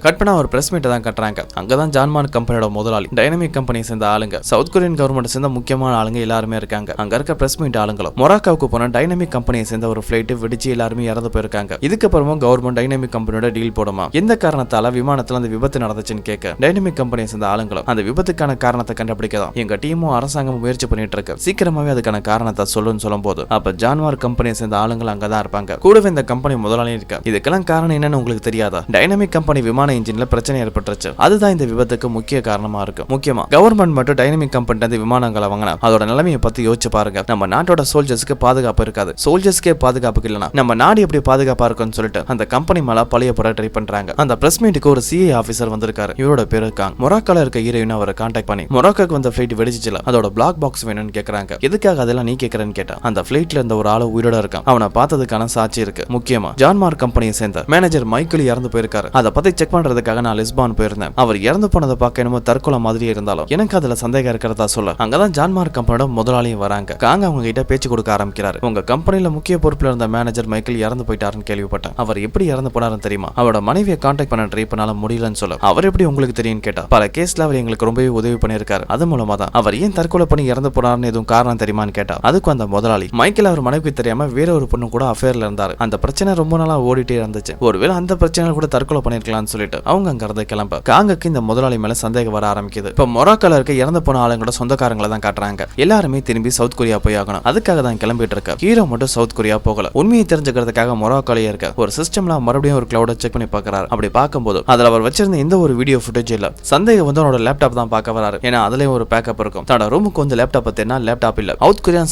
Cut பண்ணா ஒரு press மீட்டை தான் கட்டுறாங்க. அங்கதான் ஜான்மார்க் கம்பெனியோட முதலாளி, டைனமிக் கம்பெனியை சேர்ந்த ஆளுங்க, சவுத் கொரியன் கவர்மெண்ட் சேர்ந்த முக்கியமான ஆளுங்க எல்லாருமே இருக்காங்க. அங்க இருக்க பிரஸ் மீட் ஆளுங்களும் மொராக்காவுக்கு போன டைனமிக் கம்பெனியை சேர்ந்த ஒரு பிளைட் வெடிச்சு எல்லாருமே இறந்து போயிருக்காங்க. இதுக்கப்புறமும் கவர்மெண்ட் டைனமிக் கம்பெனியோட டீல் போடுமா, எந்த காரணத்தால விமானத்துல அந்த விபத்து நடந்துச்சுன்னு கேட்க டைனமிக் கம்பெனியை சேர்ந்த ஆளுங்களும் அந்த விபத்துக்கான காரணத்தை கண்டுபிடிக்கலாம் எங்க டீமும் அரசாங்கமும் முயற்சி பண்ணிட்டு இருக்கு, சீக்கிரமாவே அதுக்கான காரணத்தை சொல்லுன்னு சொல்லும் போது அப்ப ஜான்மார்க் கம்பெனியை சேர்ந்த ஆளுங்கள் அங்கதான் இருப்பாங்க. கூடவே இந்த கம்பெனி முதலாளி இருக்கு. இதுக்கெல்லாம் காரணம் என்னன்னு உங்களுக்கு தெரியாதா? டைனமிக் கம்பெனி விமான இன்ஜின்ல பிரச்சனை ஏற்பட்டுருச்சு, அதுதான் இந்த விபத்துக்கு முக்கிய காரணமா இருக்கு. முக்கியமா கவர்மெண்ட் மட்டும் டைனமிக் கம்பெனி விமானங்களை வாங்கினா அதோட நிலைமையை பத்தி யோசிச்சு பாருங்க. நம்ம நாட்டோட சோல்ஜர்ஸ்க்கு பாதுகாப்பு இருக்காது, சோல்ஜர்ஸ்க்கே பாதுகாப்பு இல்லனா நம்ம நாடு எப்படி பாதுகாப்பா இருக்குன்னு சொல்லிட்டு அந்த கம்பெனி மேல பழைய போட ட்ரை பண்றாங்க. அந்த பிரஸ் மீட்டுக்கு ஒரு சிஏ ஆபீசர் வந்திருக்காரு. இவரோட பேரு காங். மொராக்கால இருக்க ஹீரோயின் அவரை கான்டாக்ட் பண்ணி மொராக்காக்கு வந்த ஃபிளைட் வெடிச்சிச்சுல, அதோட பிளாக் பாக்ஸ் வேணும்னு கேக்குறாங்க. எதுக்காக அதெல்லாம் நீ கேக்குறேன்னு கேட்டா அந்த ஃபிளைட்ல இருந்த ஒரு ஆளு உயிரோட இருக்கான், அவனை பார்த்ததுக்கான சாட்சி இருக்கு. முக்கியமா ஜான்மார்க் கம்பெனியை சேர்ந்த மேனேஜர் மைக்கேல் இறந்து போயிருக்காரு. அதை பத்தி செக் பண்றதுக்காக நான் லிஸ்பான் போயிருந்தேன். அவர் இறந்து போனதை பார்க்க என்னமோ தற்கொலை மாதிரி இருந்தாலும் எனக்கு அதுல சந்தேகம் இருக்கிறதா சொல்ல அங்கதான் ஜான்மார்க் கம்பெனியோட முதலாளியும் வராங்க. காங்க அவங்க கிட்ட பேச்சு கொடுக்க ஆரம்பிக்கிறாரு. உங்க கம்பெனில முக்கிய பொறுப்புல இருந்த மேனேஜர் மைக்கேல் இறந்து போயிட்டாருன்னு கேள்விப்பட்டேன். அவர் எப்படி இறந்து போனாருன்னு தெரியுமா? அவரோட மனைவியை கான்டாக்ட் பண்ண ட்ரை பண்ணாலும் முடியலன்னு சொல்ல அவர் எப்படி உங்களுக்கு தெரியும் கேட்டா பல கேஸ்ல அவர் எங்களுக்கு ரொம்பவே உதவி பண்ணிருக்காரு, அது மூலமா தான் அவர் ஏன் தற்கொலை பண்ணி இறந்து போனாருன்னு எதுவும் காரணம் தெரியுமான்னு கேட்டா அதுக்கு அந்த முதலாளி மைக்கேல் அவர் மனைவிக்கு தெரியாம வேற ஒரு பொண்ணு கூட அஃபேர்ல இருந்தாரு, அந்த பிரச்சனை ரொம்ப நாளா ஓடிட்டே இருந்துச்சு, ஒருவேளை அந்த பிரச்சனை கூட தற்கொலை பண்ணிருக்கலாம்னு சொல்லிட்டு அவங்க அங்க இருந்து கிளம்ப காங்குக்கு இந்த முதலாளி மேல சந்தேகம் வர ஆரம்பிக்குது. இப்ப மொராக்கால இருக்க இறந்து போன ஆளுங்களோட சொந்தக்காரங்களை தான் காட்டுறாங்க. எல்லாருமே திரும்பி சவுத் கொரியா போய் ஆகணும், அதுக்காக தான் கிளம்பிட்டு இருக்க. ஹீரோ மட்டும் சவுத் கொரியா போகல, உண்மையை தெரிஞ்சுக்கிறதுக்காக மொராக்காலே இருக்க ஒரு சிஸ்டம்ல மறுபடியும் ஒரு கிளவுட செக் பண்ணி பாக்குறாரு. அப்படி பார்க்கும்போது அதுல அவர் வச்சிருந்த எந்த ஒரு வீடியோ ஃபுட்டேஜ் இல்ல. சந்தேகம் வந்து அவனோட லேப்டாப் தான் பார்க்க வராரு, ஏன்னா அதுலயும் ஒரு பேக்கப் இருக்கும். தன்னோட ரூமுக்கு வந்து லேப்டாப் தேடினா லேப்டாப் இல்ல.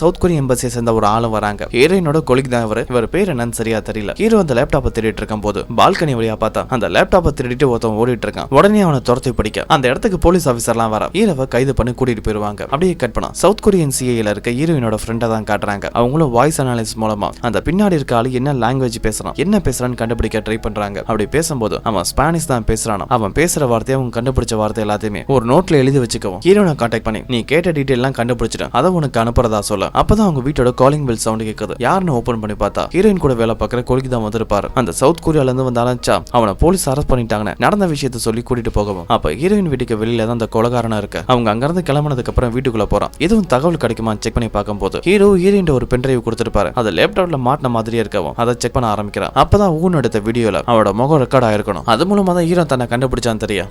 சவுத் கொரியன் எம்பசியை சேர்ந்த ஒரு ஆளு வராங்க. ஹீரோயினோட கொலிக் தான் இவர் பேர் என்னன்னு சரியா தெரியல. ஹீரோ அந்த லேப்டாப்பை தேடிட்டு இருக்கும் போது பால்கனி வழியா பார்த்தா அந்த லேப்டாப்பை திருடிட்டு ஒருத்தன் ஓடிட்டு இருக்கான். உடனே அவனை துரத்தி பிடிக்க அந்த இடத்துக்கு போலீஸ் ஆபீசர்லாம் வர ஹீரோவை கைது பண்ணி கூட்டிட்டு போயிருவாங்க. அப்படியே கட் பண்ணா சவுத் கொரியன் சிஏல இருக்க ஹீரோயினோட ஃப்ரெண்டை தான் காட்டுறாங்க. அவங்களும் வாய்ஸ் அனாலிசிஸ் மூலமா அந்த பின்னாடி இருக்க ஆளு என்ன லாங்குவேஜ் பேசுறான் என்ன பேசுறான்னு கண்டுபிடிக்க ட்ரை பண்றாங்க. அப்படி பேசும்போது அவன் ஸ்பானிஷ் தான் பேசுறான். அவன் பேசுற வார்த்தையை அவங்க கண்டுபிடிச்ச வார்த்தை எல்லாத்தையுமே ஒரு நோட்ல எழுதி வச்சுக்கவும் ஹீரோனை கான்டாக்ட் பண்ணி நீ கேட்ட டீடைல் எல்லாம் கண்டுபிடிச்சிட்டு அதை உனக்கு அனுப்புறதா சொல்ல அப்பதான் அவங்க வீட்டோட காலிங் பெல் சவுண்ட் கேக்குது. யாருன்னு ஓபன் பண்ணி பார்த்தா ஹீரோயின் கூட வேலை பார்க்குற கொலிக்கு தான் வந்திருப்பாரு. அந்த சவுத் கொரியால இருந்து வந்து அலைச்சா அவனை போலீஸ் அரெஸ்ட் பண்ணிட்டாங்க. நடந்த விஷயத்தை சொல்லி கூட்டிட்டு போகவும் அப்ப ஹீரோயின் வீட்டுக்கு வெளியில தான் அந்த கொலகாரனா இருக்கு. அவங்க அங்கிருந்து கிளம்பினதுக்கு அப்புறம் வீட்டுக்குள்ள போறான். எதுவும் தகவல் கிடைக்குமான்னு செக் பண்ணி பார்க்கும்போது ஹீரோயின் ஒரு பென்ட்ரைவ் கொடுத்திருப்பாரு. அதை லேப்டாப்ல மாட்டின மாதிரியே இருக்கவும் அதை செக் பண்ண ஆரம்பிக்கிறான். அப்பதான் ஊன் எடுத்த வீடியோல அவரோட முகம் ரெக்கார்ட் ஆயிருக்கணும். அது மூலமா தான் ஹீரோ தன்னை கண்டுபிடிச்சான்னு தெரியும்.